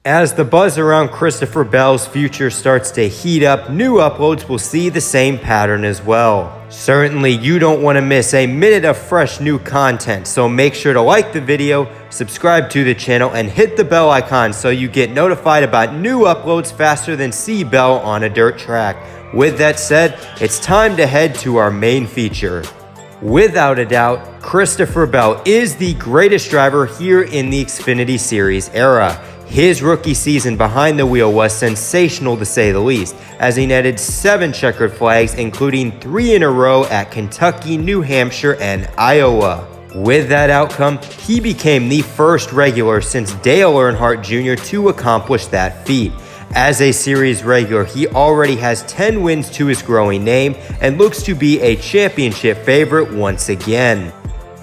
As the buzz around Christopher Bell's future starts to heat up, new uploads will see the same pattern as well. Certainly, you don't want to miss a minute of fresh new content, so make sure to like the video, subscribe to the channel, and hit the bell icon so you get notified about new uploads faster than see Bell on a dirt track. With that said, it's time to head to our main feature. Without a doubt, Christopher Bell is the greatest driver here in the Xfinity Series era. His rookie season behind the wheel was sensational to say the least, as he netted 7 checkered flags, including 3 in a row at Kentucky, New Hampshire, and Iowa. With that outcome, he became the first regular since Dale Earnhardt Jr. to accomplish that feat. As a series regular, he already has 10 wins to his growing name and looks to be a championship favorite once again.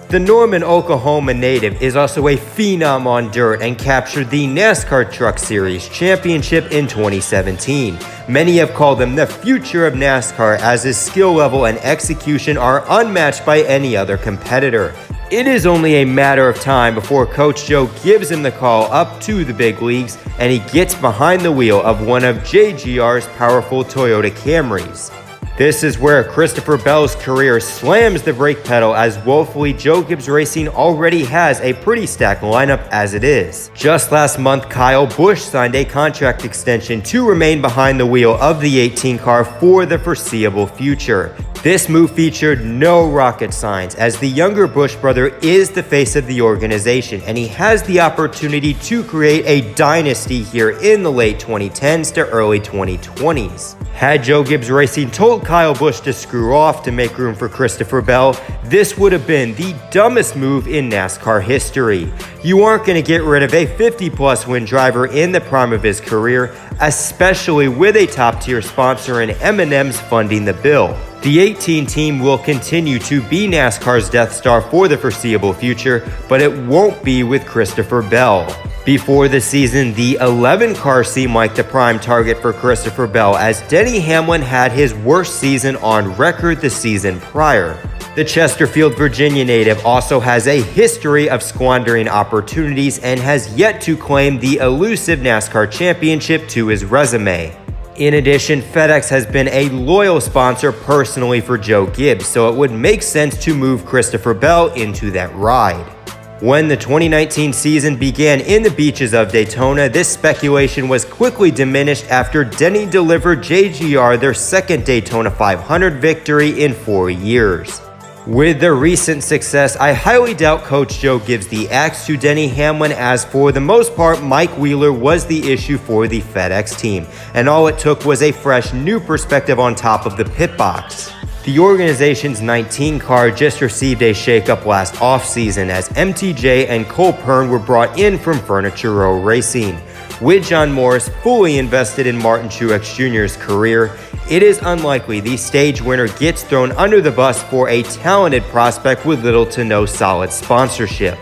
The Norman, Oklahoma native is also a phenom on dirt and captured the NASCAR Truck Series championship in 2017. Many have called him the future of NASCAR, as his skill level and execution are unmatched by any other competitor. It is only a matter of time before Coach Joe gives him the call up to the big leagues and he gets behind the wheel of one of JGR's powerful Toyota Camrys. This is where Christopher Bell's career slams the brake pedal, as woefully Joe Gibbs Racing already has a pretty stacked lineup as it is. Just last month, Kyle Busch signed a contract extension to remain behind the wheel of the 18 car for the foreseeable future. This move featured no rocket science, as the younger Busch brother is the face of the organization and he has the opportunity to create a dynasty here in the late 2010s to early 2020s. Had Joe Gibbs Racing told Kyle Busch to screw off to make room for Christopher Bell, this would have been the dumbest move in NASCAR history. You aren't going to get rid of a 50-plus win driver in the prime of his career, especially with a top-tier sponsor in M&M's funding the bill. The 18 team will continue to be NASCAR's Death Star for the foreseeable future, but it won't be with Christopher Bell. Before the season, the 11 car seemed like the prime target for Christopher Bell, as Denny Hamlin had his worst season on record the season prior. The Chesterfield, Virginia native also has a history of squandering opportunities and has yet to claim the elusive NASCAR championship to his resume. In addition, FedEx has been a loyal sponsor personally for Joe Gibbs, so it would make sense to move Christopher Bell into that ride. When the 2019 season began in the beaches of Daytona, this speculation was quickly diminished after Denny delivered JGR their second Daytona 500 victory in 4 years. With their recent success, I highly doubt Coach Joe gives the axe to Denny Hamlin, as for the most part, Mike Wheeler was the issue for the FedEx team, and all it took was a fresh new perspective on top of the pit box. The organization's 19 car just received a shakeup last offseason, as MTJ and Cole Pearn were brought in from Furniture Row Racing. With John Morris fully invested in Martin Truex Jr.'s career, it is unlikely the stage winner gets thrown under the bus for a talented prospect with little to no solid sponsorship.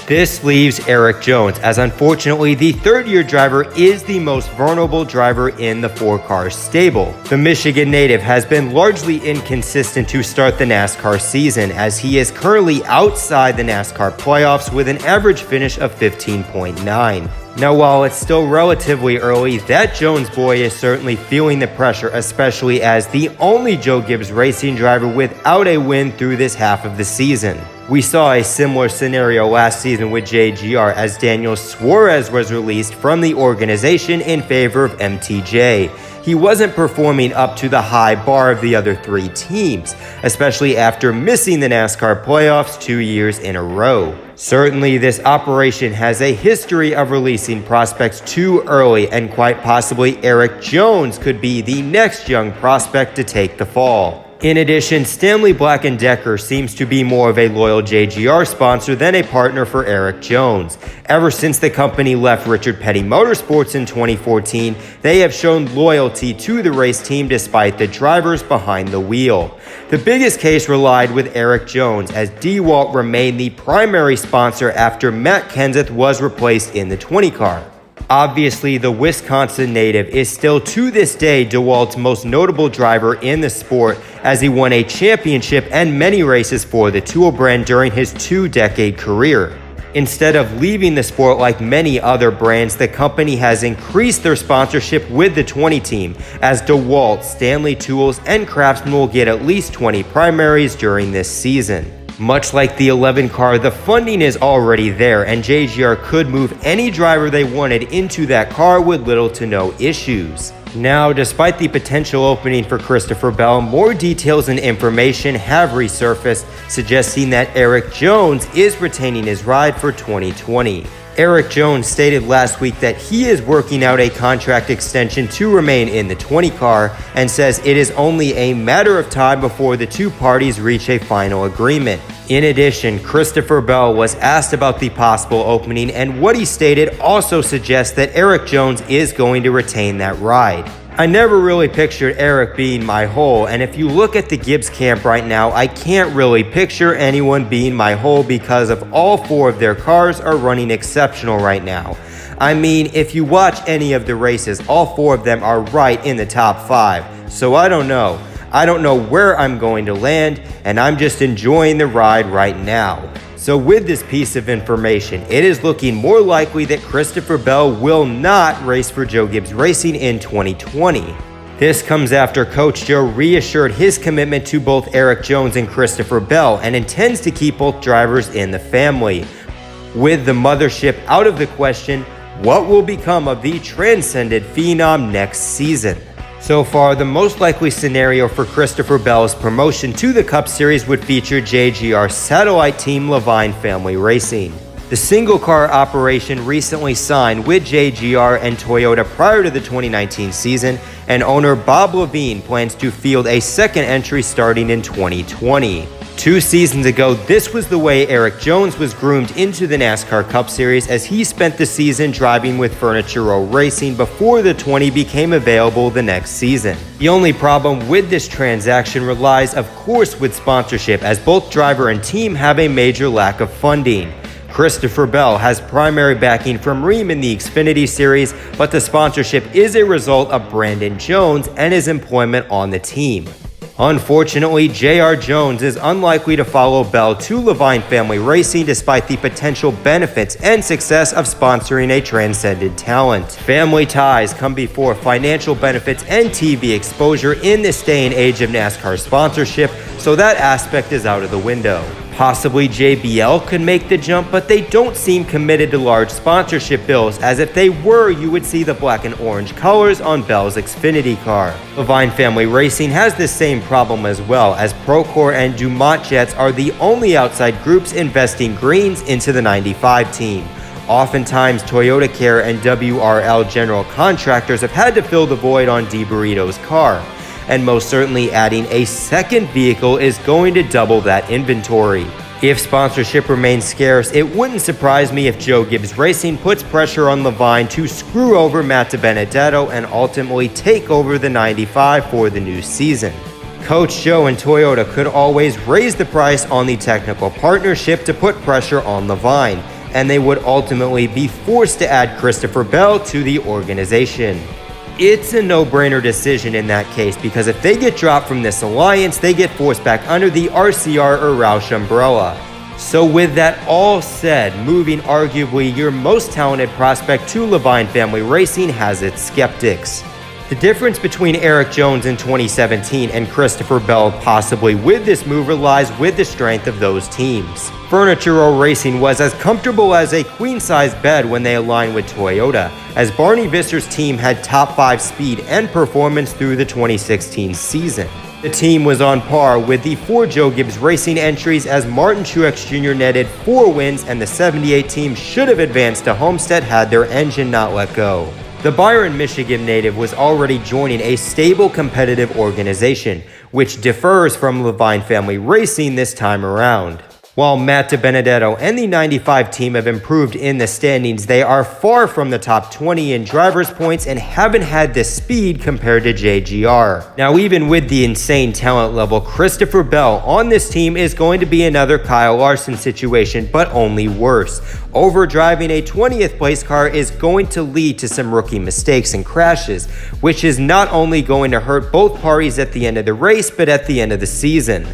This leaves Erik Jones, as unfortunately the third-year driver is the most vulnerable driver in the 4-car stable. The Michigan native has been largely inconsistent to start the NASCAR season, as he is currently outside the NASCAR playoffs with an average finish of 15.9. Now, while it's still relatively early, that Jones boy is certainly feeling the pressure, especially as the only Joe Gibbs Racing driver without a win through this half of the season. We saw a similar scenario last season with JGR, as Daniel Suarez was released from the organization in favor of MTJ. He wasn't performing up to the high bar of the other 3 teams, especially after missing the NASCAR playoffs 2 years in a row. Certainly, this operation has a history of releasing prospects too early, and quite possibly Erik Jones could be the next young prospect to take the fall. In addition, Stanley Black & Decker seems to be more of a loyal JGR sponsor than a partner for Erik Jones. Ever since the company left Richard Petty Motorsports in 2014, they have shown loyalty to the race team despite the drivers behind the wheel. The biggest case relied with Erik Jones, as DeWalt remained the primary sponsor after Matt Kenseth was replaced in the 20 car. Obviously, the Wisconsin native is still to this day DeWalt's most notable driver in the sport, as he won a championship and many races for the Tool brand during his 2-decade career. Instead of leaving the sport like many other brands, the company has increased their sponsorship with the 20 team, as DeWalt, Stanley Tools, and Craftsman will get at least 20 primaries during this season. Much like the 11 car, the funding is already there, and JGR could move any driver they wanted into that car with little to no issues. Now, despite the potential opening for Christopher Bell, more details and information have resurfaced, suggesting that Erik Jones is retaining his ride for 2020. Erik Jones stated last week that he is working out a contract extension to remain in the 20 car and says it is only a matter of time before the two parties reach a final agreement. In addition, Christopher Bell was asked about the possible opening, and what he stated also suggests that Erik Jones is going to retain that ride. I never really pictured Erik being my hole, and if you look at the Gibbs camp right now, I can't really picture anyone being my hole because of all four of their cars are running exceptional right now. I mean, if you watch any of the races, all four of them are right in the top 5, so I don't know. I don't know where I'm going to land, and I'm just enjoying the ride right now. So with this piece of information, it is looking more likely that Christopher Bell will not race for Joe Gibbs Racing in 2020. This comes after Coach Joe reassured his commitment to both Erik Jones and Christopher Bell and intends to keep both drivers in the family. With the mothership out of the question, what will become of the transcended phenom next season? So far, the most likely scenario for Christopher Bell's promotion to the Cup Series would feature JGR's satellite team Levine Family Racing. The single-car operation recently signed with JGR and Toyota prior to the 2019 season, and owner Bob Levine plans to field a second entry starting in 2020. 2 seasons ago, this was the way Erik Jones was groomed into the NASCAR Cup Series, as he spent the season driving with Furniture Row Racing before the 20 became available the next season. The only problem with this transaction relies, of course, with sponsorship, as both driver and team have a major lack of funding. Christopher Bell has primary backing from Rheem in the XFINITY Series, but the sponsorship is a result of Brandon Jones and his employment on the team. Unfortunately, J.R. Jones is unlikely to follow Bell to Levine Family Racing despite the potential benefits and success of sponsoring a transcendent talent. Family ties come before financial benefits and TV exposure in this day and age of NASCAR sponsorship, so that aspect is out of the window. Possibly JBL could make the jump, but they don't seem committed to large sponsorship bills, as if they were, you would see the black and orange colors on Bell's Xfinity car. Levine Family Racing has the same problem as well, as Procore and Dumont Jets are the only outside groups investing greens into the 95 team. Oftentimes, Toyota Care and WRL general contractors have had to fill the void on DiBurrito's car, and most certainly adding a second vehicle is going to double that inventory. If sponsorship remains scarce, it wouldn't surprise me if Joe Gibbs Racing puts pressure on Levine to screw over Matt DiBenedetto and ultimately take over the 95 for the new season. Coach Joe and Toyota could always raise the price on the technical partnership to put pressure on Levine, and they would ultimately be forced to add Christopher Bell to the organization. It's a no-brainer decision in that case, because if they get dropped from this alliance, they get forced back under the RCR or Roush umbrella. So with that all said, moving arguably your most talented prospect to Levine Family Racing has its skeptics. The difference between Erik Jones in 2017 and Christopher Bell possibly with this move lies with the strength of those teams. Furniture Row Racing was as comfortable as a queen-size bed when they aligned with Toyota, as Barney Visser's team had top 5 speed and performance through the 2016 season. The team was on par with the 4 Joe Gibbs Racing entries, as Martin Truex Jr. netted 4 wins, and the 78 team should have advanced to Homestead had their engine not let go. The Byron, Michigan native was already joining a stable competitive organization, which differs from Levine Family Racing this time around. While Matt DiBenedetto and the 95 team have improved in the standings, they are far from the top 20 in drivers' points and haven't had the speed compared to JGR. Now, even with the insane talent level, Christopher Bell on this team is going to be another Kyle Larson situation, but only worse. Overdriving a 20th place car is going to lead to some rookie mistakes and crashes, which is not only going to hurt both parties at the end of the race, but at the end of the season.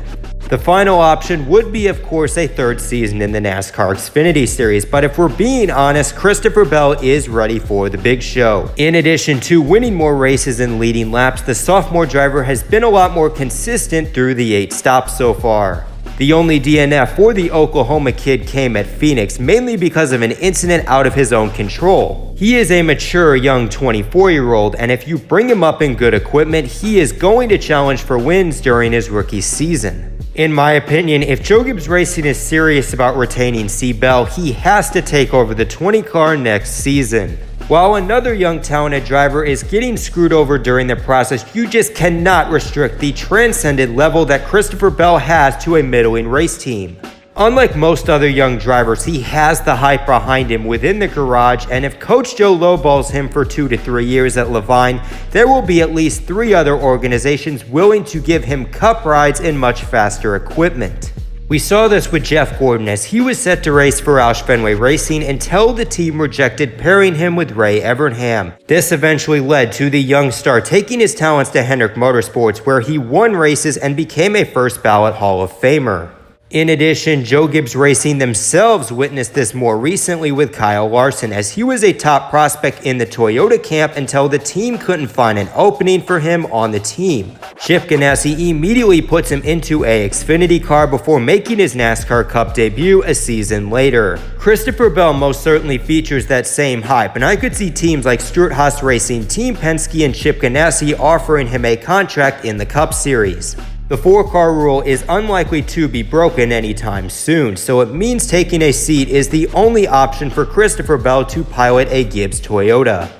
The final option would be, of course, a third season in the NASCAR Xfinity Series, but if we're being honest, Christopher Bell is ready for the big show. In addition to winning more races and leading laps, the sophomore driver has been a lot more consistent through the 8 stops so far. The only DNF for the Oklahoma kid came at Phoenix, mainly because of an incident out of his own control. He is a mature young 24-year-old, and if you bring him up in good equipment, he is going to challenge for wins during his rookie season. In my opinion, if Joe Gibbs Racing is serious about retaining C. Bell, he has to take over the 20 car next season. While another young talented driver is getting screwed over during the process, you just cannot restrict the transcendent level that Christopher Bell has to a middling race team. Unlike most other young drivers, he has the hype behind him within the garage, and if Coach Joe lowballs him for 2 to 3 years at Levine, there will be at least 3 other organizations willing to give him cup rides in much faster equipment. We saw this with Jeff Gordon as he was set to race for Roush Fenway Racing until the team rejected pairing him with Ray Evernham. This eventually led to the young star taking his talents to Hendrick Motorsports, where he won races and became a first ballot Hall of Famer. In addition, Joe Gibbs Racing themselves witnessed this more recently with Kyle Larson, as he was a top prospect in the Toyota camp until the team couldn't find an opening for him on the team. Chip Ganassi immediately puts him into a Xfinity car before making his NASCAR Cup debut a season later. Christopher Bell most certainly features that same hype, and I could see teams like Stewart-Haas Racing, Team Penske, and Chip Ganassi offering him a contract in the Cup Series. The 4-car rule is unlikely to be broken anytime soon, so it means taking a seat is the only option for Christopher Bell to pilot a Gibbs Toyota.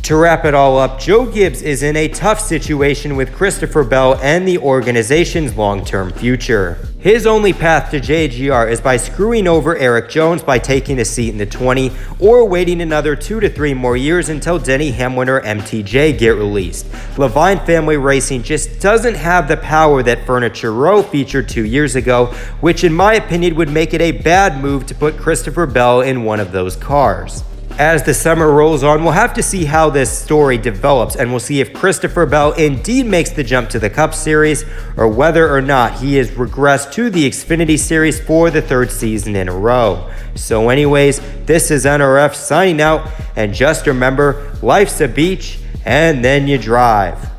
To wrap it all up, Joe Gibbs is in a tough situation with Christopher Bell and the organization's long-term future. His only path to JGR is by screwing over Erik Jones by taking a seat in the 20, or waiting another 2 to 3 more years until Denny Hamlin or MTJ get released. Levine Family Racing just doesn't have the power that Furniture Row featured 2 years ago, which in my opinion would make it a bad move to put Christopher Bell in one of those cars. As the summer rolls on, we'll have to see how this story develops, and we'll see if Christopher Bell indeed makes the jump to the Cup Series, or whether or not he has regressed to the Xfinity Series for the 3rd season in a row. So anyways, this is NRF signing out, and just remember, life's a beach, and then you drive.